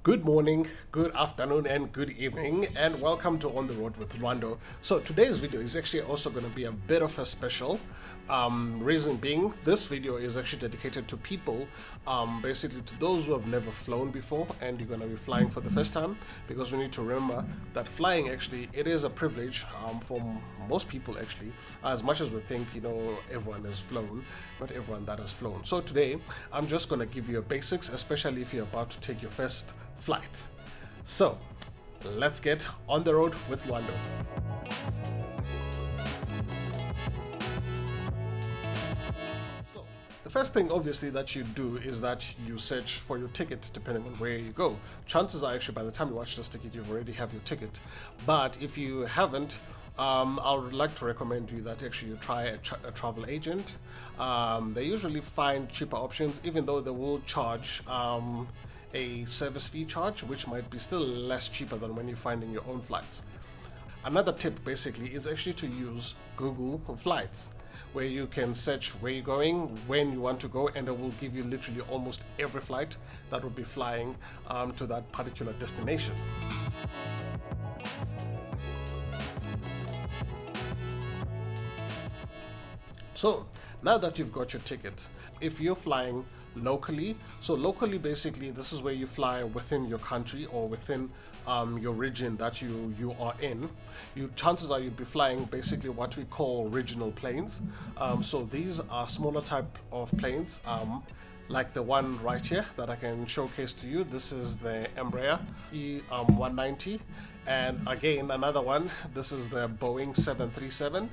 Good morning, good afternoon, and good evening, and welcome to On the Road with Lwando. So today's video is actually also going to be a bit of a special. Reason being, this video is actually dedicated to people, basically to those who have never flown before and you're going to be flying for the first time, because we need to remember that flying actually, it is a privilege for most people actually. As much as we think, everyone has flown, not everyone that has flown. So today, I'm just going to give you a basics, especially if you're about to take your first flight. So let's get on the road with Lwando. So the first thing obviously that you do is that you search for your ticket depending on where you go. Chances are actually by the time you watch this ticket you already have your ticket, but if you haven't, I would like to recommend you that actually you try a travel agent. They usually find cheaper options, even though they will charge a service fee charge, which might be still less cheaper than when you're finding your own flights. Another tip basically is actually to use Google Flights, where you can search where you're going, when you want to go, and it will give you literally almost every flight that will be flying to that particular destination. So now that you've got your ticket, if you're flying locally, so locally basically this is where you fly within your country or within your region that you are in. Chances are you'd be flying basically what we call regional planes. So these are smaller type of planes, like the one right here that I can showcase to you. This is the Embraer E190, and again another one, this is the Boeing 737.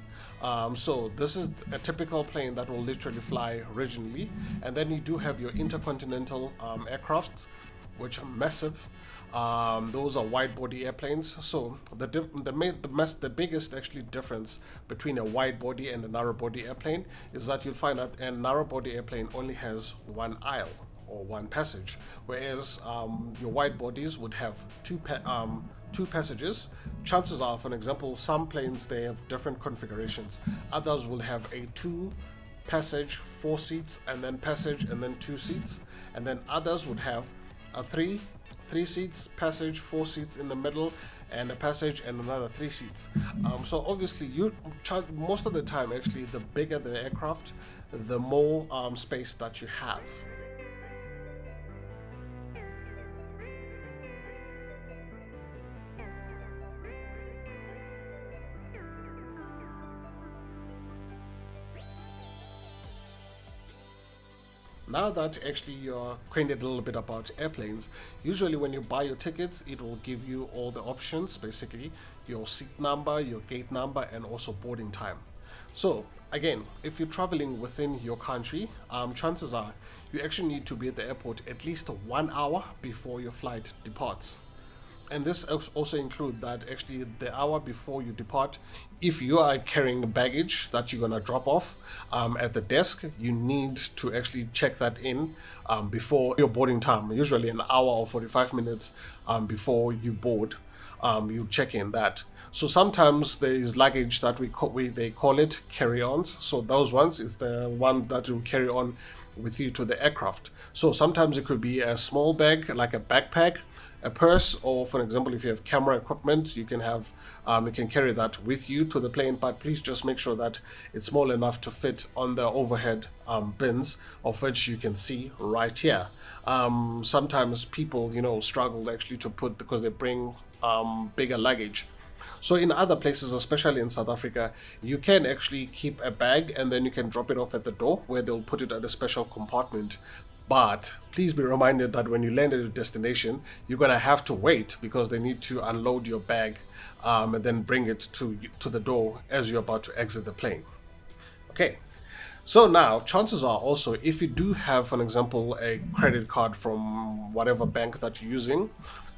So this is a typical plane that will literally fly regionally, and then you do have your Intercontinental aircrafts, which are massive. Those are wide body airplanes. So the biggest actually difference between a wide body and a narrow body airplane is that you'll find that a narrow body airplane only has one aisle or one passage, whereas your wide bodies would have two passages. Chances are, for example, some planes they have different configurations. Others will have a 2-passage, 4 seats, and then passage, and then 2 seats, and then others would have a 3 seats, passage, 4 seats in the middle, and a passage and another 3 seats. So obviously most of the time actually the bigger the aircraft, the more space that you have. Now that actually you're acquainted a little bit about airplanes, usually when you buy your tickets, it will give you all the options, basically your seat number, your gate number, and also boarding time. So again, if you're traveling within your country, chances are you actually need to be at the airport at least 1 hour before your flight departs. And this also includes that actually the hour before you depart, if you are carrying baggage that you're going to drop off at the desk, you need to actually check that in before your boarding time, usually an hour or 45 minutes before you board. You check in that. So sometimes there is luggage that they call it carry-ons. So those ones is the one that you carry on with you to the aircraft. So sometimes it could be a small bag like a backpack, a purse, or for example if you have camera equipment, you can carry that with you to the plane, but please just make sure that it's small enough to fit on the overhead bins, of which you can see right here. Sometimes people struggle actually to put, because they bring bigger luggage. So in other places, especially in South Africa, you can actually keep a bag and then you can drop it off at the door where they'll put it at a special compartment. But please be reminded that when you land at your destination, you're going to have to wait, because they need to unload your bag and then bring it to the door as you're about to exit the plane. Okay, so now chances are also, if you do have, for example, a credit card from whatever bank that you're using,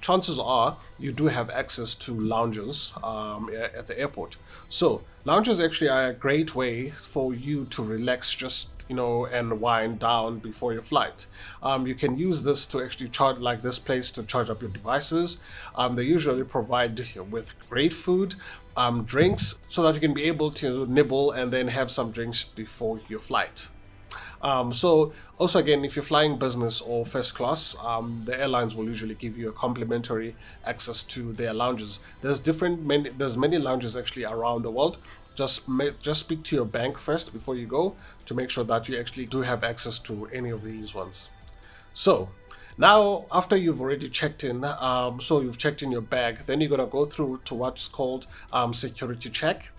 chances are you do have access to lounges at the airport. So lounges actually are a great way for you to relax, just and wind down before your flight. You can use this to actually charge, like this place, to charge up your devices. They usually provide with great food, drinks, so that you can be able to nibble and then have some drinks before your flight. So also again, if you're flying business or first class, the airlines will usually give you a complimentary access to their lounges. There's many lounges actually around the world. Just speak to your bank first before you go to make sure that you actually do have access to any of these ones. So now, after you've already checked in, so you've checked in your bag, then you're gonna go through to what's called security check.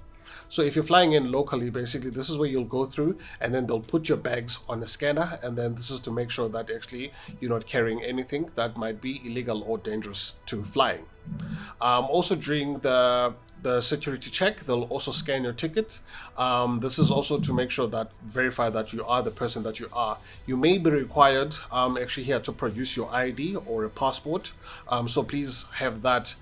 So if you're flying in locally, basically this is where you'll go through, and then they'll put your bags on a scanner, and then this is to make sure that actually you're not carrying anything that might be illegal or dangerous to flying. Also during the security check, they'll also scan your ticket. This is also to make sure that verify that you are the person that you are. You may be required actually here to produce your ID or a passport, so please have that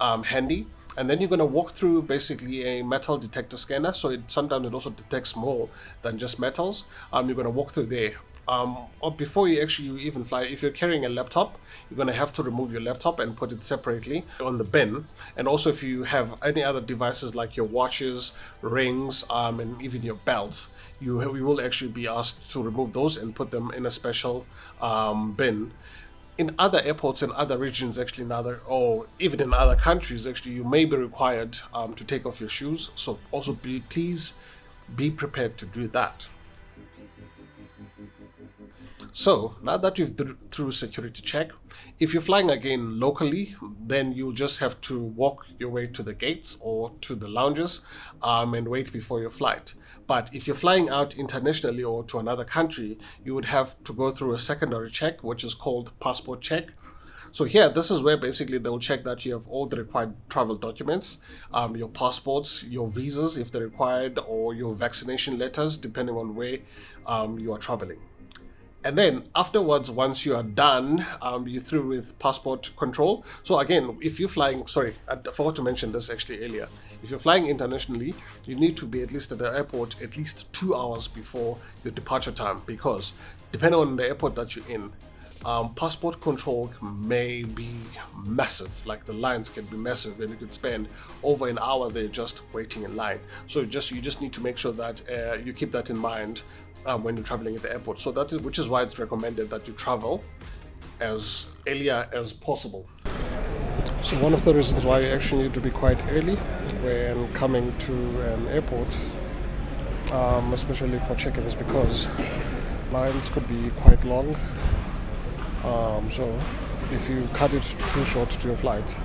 handy. And then you're going to walk through basically a metal detector scanner. So sometimes it also detects more than just metals. You're going to walk through there. Or before you even fly, if you're carrying a laptop, you're going to have to remove your laptop and put it separately on the bin. And also if you have any other devices like your watches, rings, and even your belts, you will actually be asked to remove those and put them in a special bin. In other airports in other regions, actually or even in other countries, actually, you may be required to take off your shoes. So also please be prepared to do that. So now that you've through security check, if you're flying again locally, then you'll just have to walk your way to the gates or to the lounges and wait before your flight. But if you're flying out internationally or to another country, you would have to go through a secondary check, which is called passport check. So here, this is where basically they'll check that you have all the required travel documents, your passports, your visas if they're required, or your vaccination letters, depending on where you are traveling. And then afterwards, once you are done, you're through with passport control. So again, if you're flying, sorry, I forgot to mention this actually earlier. If you're flying internationally, you need to be at least at the airport at least 2 hours before your departure time, because depending on the airport that you're in, passport control may be massive. Like the lines can be massive, and you could spend over an hour there just waiting in line. So you just need to make sure that you keep that in mind when you're traveling at the airport. So which is why it's recommended that you travel as earlier as possible. So one of the reasons why you actually need to be quite early when coming to an airport, especially for check-in, is because lines could be quite long. So if you cut it too short to your flight,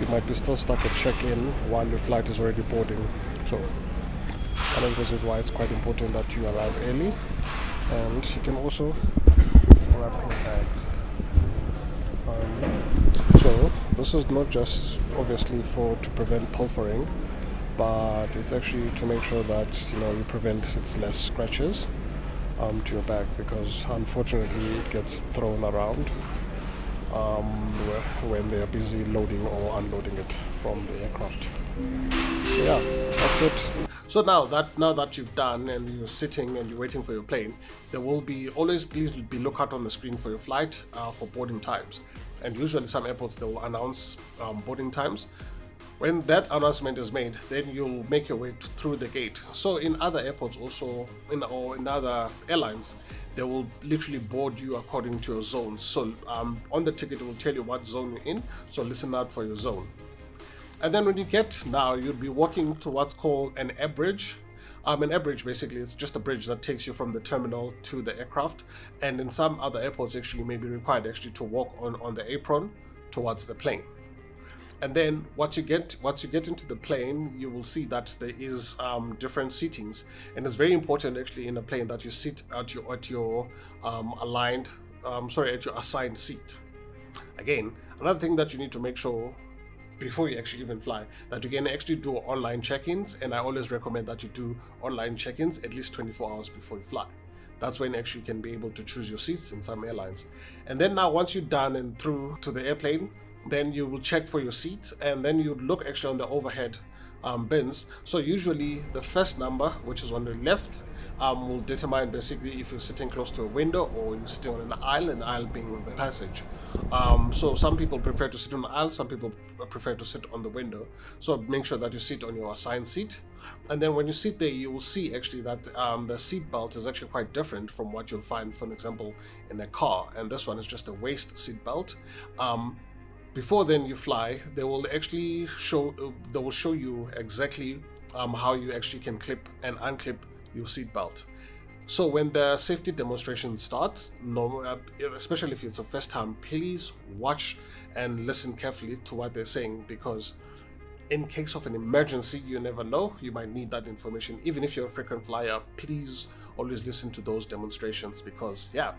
you might be still stuck at check-in while your flight is already boarding. So one of the reasons why it's quite important that you arrive early, and you can also wrap your bags. So this is not just obviously to prevent pilfering, but it's actually to make sure that you prevent less scratches to your bag, because unfortunately it gets thrown around when they're busy loading or unloading it from the aircraft. So yeah, that's it. So now that you've done and you're sitting and you're waiting for your plane, there will be please be lookout on the screen for your flight for boarding times. And usually some airports, they will announce boarding times. When that announcement is made, then you'll make your way through the gate. So in other airports also, in other airlines, they will literally board you according to your zones. So on the ticket, it will tell you what zone you're in. So listen out for your zone. And then when you you'll be walking to what's called an air bridge. An air bridge basically is just a bridge that takes you from the terminal to the aircraft. And in some other airports, actually, you may be required actually to walk on the apron towards the plane. And then once you get into the plane, you will see that there is different seatings, and it's very important actually in a plane that you sit at your assigned seat. Again, another thing that you need to make sure before you actually even fly, that you can actually do online check-ins, and I always recommend that you do online check-ins at least 24 hours before you fly. That's when actually you can be able to choose your seats in some airlines. And then now once you're done and through to the airplane, then you will check for your seats, and then you look actually on the overhead bins. So usually the first number, which is on the left, will determine basically if you're sitting close to a window or you're sitting on an aisle being the passage. So some people prefer to sit on the aisle, some people prefer to sit on the window. So make sure that you sit on your assigned seat. And then when you sit there, you will see actually that the seat belt is actually quite different from what you'll find, for example, in a car. And this one is just a waist seat belt. Before then you fly, they will show you exactly how you actually can clip and unclip your seat belt. So when the safety demonstration starts, especially if it's the first time, please watch and listen carefully to what they're saying, because in case of an emergency, you never know, you might need that information. Even if you're a frequent flyer, please always listen to those demonstrations, because yeah,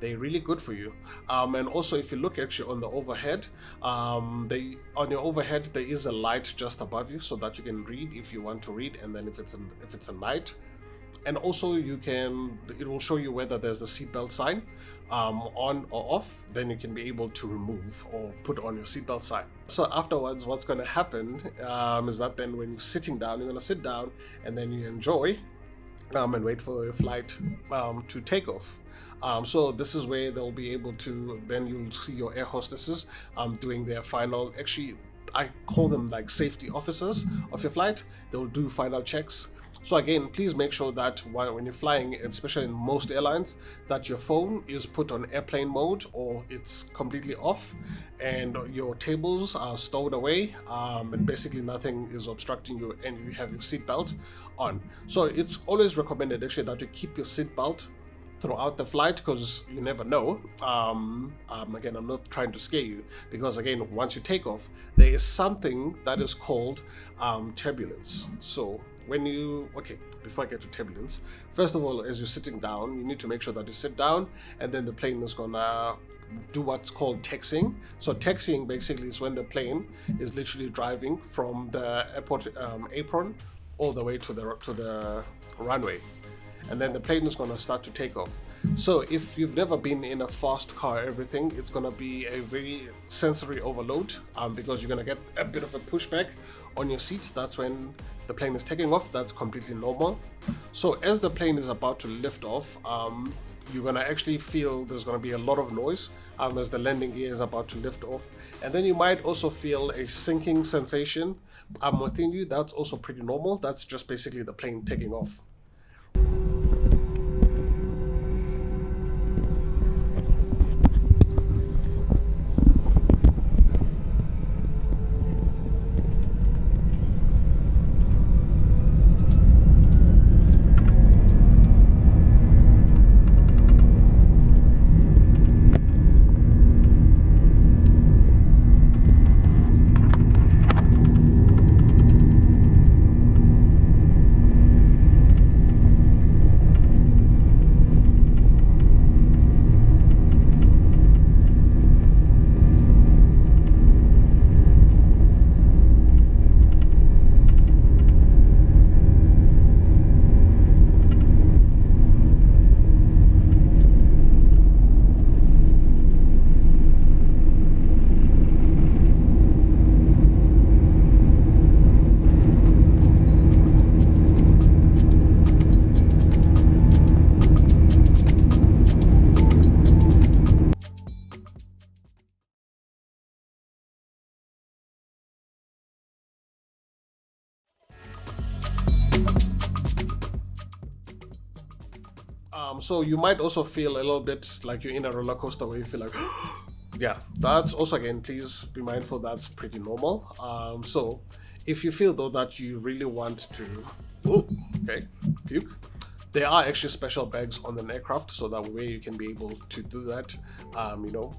they're really good for you. And also, if you look actually on the overhead, on your overhead there is a light just above you, so that you can read if you want to read, and then if it's a night. And also it will show you whether there's a seatbelt sign on or off. Then you can be able to remove or put on your seatbelt sign. So afterwards, what's going to happen is that then when you're sitting down, you're going to sit down and then you enjoy and wait for your flight to take off. So this is where they'll be able to, then you'll see your air hostesses doing their final, actually I call them like safety officers of your flight. They'll do final checks. So again, please make sure that when you're flying, especially in most airlines, that your phone is put on airplane mode or it's completely off, and your tables are stowed away, and basically nothing is obstructing you, and you have your seatbelt on. So it's always recommended actually that you keep your seatbelt throughout the flight, because you never know. Again, I'm not trying to scare you, because again, once you take off, there is something that is called turbulence. So before I get to turbulence, first of all, as you're sitting down, you need to make sure that you sit down, and then the plane is gonna do what's called taxiing. So taxiing basically is when the plane is literally driving from the airport apron all the way to the runway, and then the plane is going to start to take off. So if you've never been in a fast car, everything, it's going to be a very sensory overload, because you're going to get a bit of a pushback on your seat. That's when the plane is taking off. That's completely normal. So as the plane is about to lift off, you're going to actually feel there's going to be a lot of noise as the landing gear is about to lift off. And then you might also feel a sinking sensation within you. That's also pretty normal. That's just basically the plane taking off. So you might also feel a little bit like you're in a roller coaster where you feel like, yeah, that's also, again, please be mindful, that's pretty normal. So if you feel though that you really want to, puke, there are actually special bags on an aircraft, so that way you can be able to do that,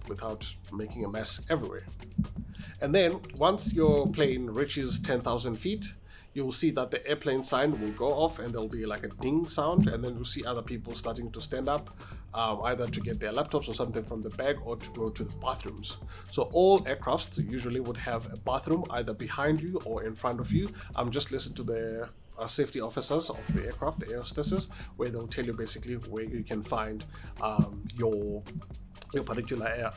without making a mess everywhere. And then once your plane reaches 10,000 feet, you'll see that the airplane sign will go off and there'll be like a ding sound, and then you'll see other people starting to stand up, either to get their laptops or something from the bag or to go to the bathrooms. So all aircrafts usually would have a bathroom either behind you or in front of you. Just listen to the safety officers of the aircraft, the air hostesses, where they'll tell you basically where you can find your particular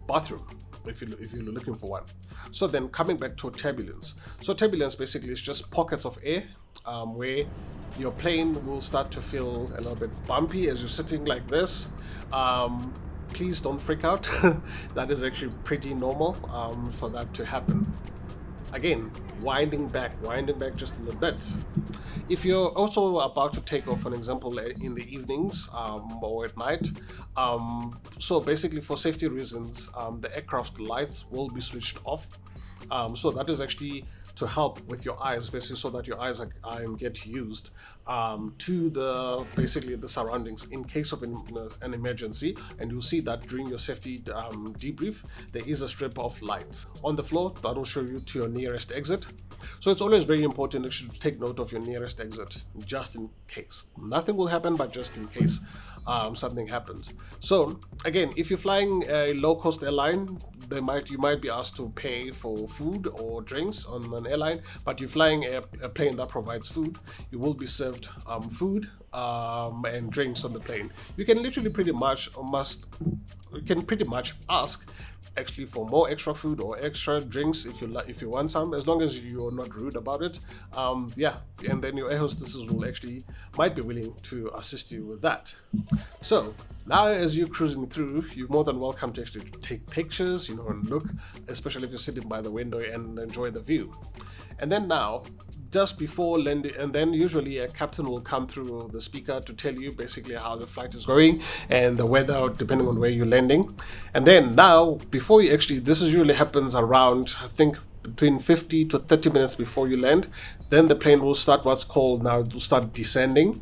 bathroom. if you're looking for one. So then coming back to turbulence. So turbulence basically is just pockets of air where your plane will start to feel a little bit bumpy as you're sitting like this. Please don't freak out. That is actually pretty normal for that to happen. Again, winding back just a little bit. If you're also about to take off, for example, in the evenings or at night, so basically for safety reasons, the aircraft lights will be switched off. So that is actually to help with your eyes, basically, so that your eyes get used to the surroundings in case of an emergency. And you'll see that during your safety debrief, there is a strip of lights on the floor that will show you to your nearest exit. So it's always very important actually to take note of your nearest exit, just in case. Nothing will happen, but just in case something happens. So again, if you're flying a low-cost airline, you might be asked to pay for food or drinks on an airline, but you're flying a plane that provides food, you will be served food and drinks on the plane. You can literally pretty much ask actually for more extra food or extra drinks if you want some, as long as you're not rude about it. And then your air hostesses might be willing to assist you with that. So now as you're cruising through, you're more than welcome to actually take pictures, and look, especially if you're sitting by the window, and enjoy the view. And then now, just before landing, and then usually a captain will come through the speaker to tell you basically how the flight is going and the weather, depending on where you're landing. And then now, before you this usually happens around, I think, between 50 to 30 minutes before you land. Then the plane will start descending.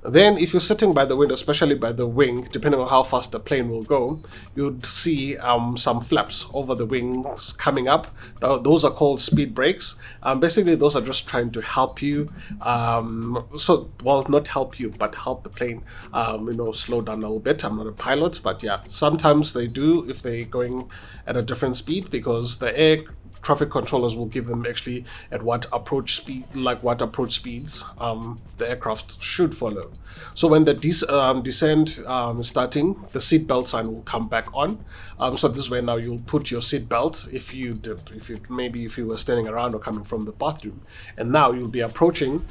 Then if you're sitting by the window, especially by the wing, depending on how fast the plane will go, you'd see some flaps over the wings coming up. Those are called speed brakes. Basically, those are just trying to help you. Not help you, but help the plane, slow down a little bit. I'm not a pilot, but yeah, sometimes they do if they're going at a different speed, because the air traffic controllers will give them actually at what approach speeds the aircraft should follow. So when the descent is starting, the seatbelt sign will come back on. So this way now you'll put your seatbelt if you were standing around or coming from the bathroom, and now you'll be approaching,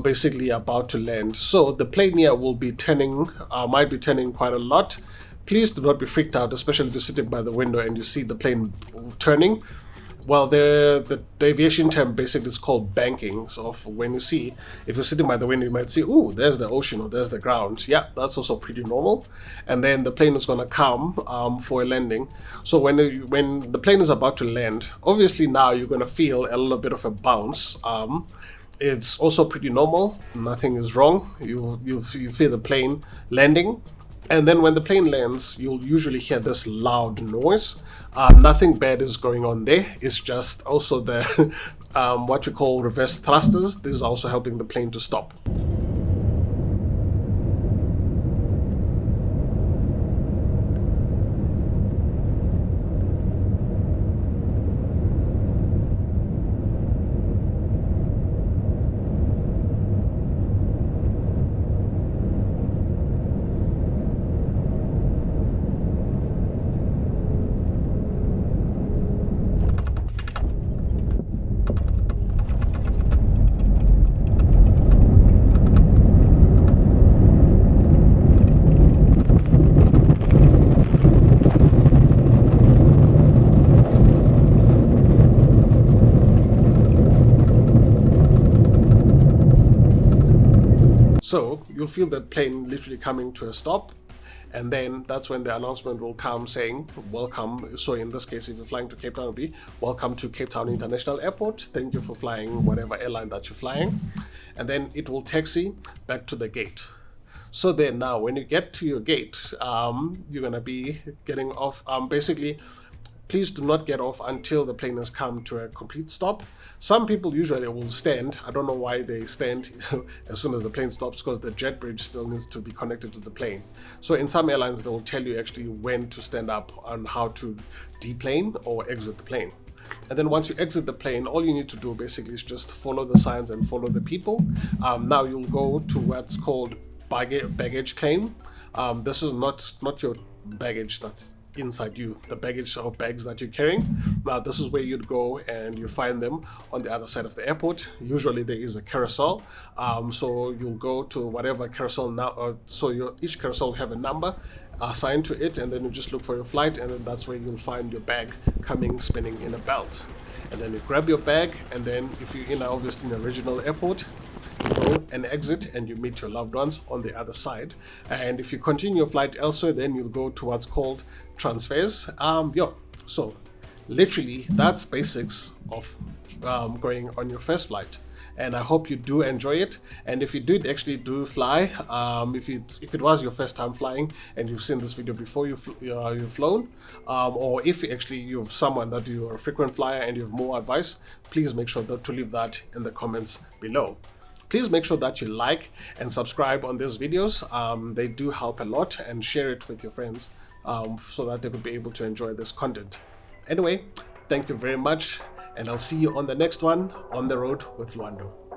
basically about to land. So the plane here will be might be turning quite a lot. Please do not be freaked out, especially if you're sitting by the window and you see the plane turning. Well, the aviation term basically is called banking. So when if you're sitting by the window, you might see, ooh, there's the ocean or there's the ground. Yeah, that's also pretty normal. And then the plane is going to come for a landing. So when the plane is about to land, obviously now you're going to feel a little bit of a bounce. It's also pretty normal. Nothing is wrong. You feel the plane landing. And then when the plane lands, you'll usually hear this loud noise. Nothing bad is going on there. It's just also the what we call reverse thrusters. This is also helping the plane to stop. So you'll feel the plane literally coming to a stop, and then that's when the announcement will come saying, welcome. So in this case, if you're flying to Cape Town, it'll be, welcome to Cape Town International Airport. Thank you for flying whatever airline that you're flying. And then it will taxi back to the gate. So then now when you get to your gate, you're going to be getting off. Basically, please do not get off until the plane has come to a complete stop. Some people usually will stand. I don't know why they stand as soon as the plane stops, because the jet bridge still needs to be connected to the plane. So in some airlines, they will tell you actually when to stand up and how to deplane or exit the plane. And then once you exit the plane, all you need to do basically is just follow the signs and follow the people. Now you'll go to what's called baggage claim. This is not your baggage that's inside you, the baggage or bags that you're carrying. Now this is where you'd go and you find them on the other side of the airport. Usually there is a carousel, so you'll go to whatever carousel now, so each carousel will have a number assigned to it, and then you just look for your flight, and then that's where you'll find your bag coming spinning in a belt. And then you grab your bag, and then if you're in obviously in a regional airport, you go and exit and you meet your loved ones on the other side. And if you continue your flight elsewhere, then you'll go to what's called transfers. So literally that's basics of going on your first flight. And I hope you do enjoy it. And if you did actually do fly, if it was your first time flying and you've seen this video before you've flown, or if actually you have someone that you're a frequent flyer and you have more advice, please make sure to leave that in the comments below. Please make sure that you like and subscribe on these videos. They do help a lot, and share it with your friends so that they could be able to enjoy this content. Anyway, thank you very much, and I'll see you on the next one, On the Road with Lwando.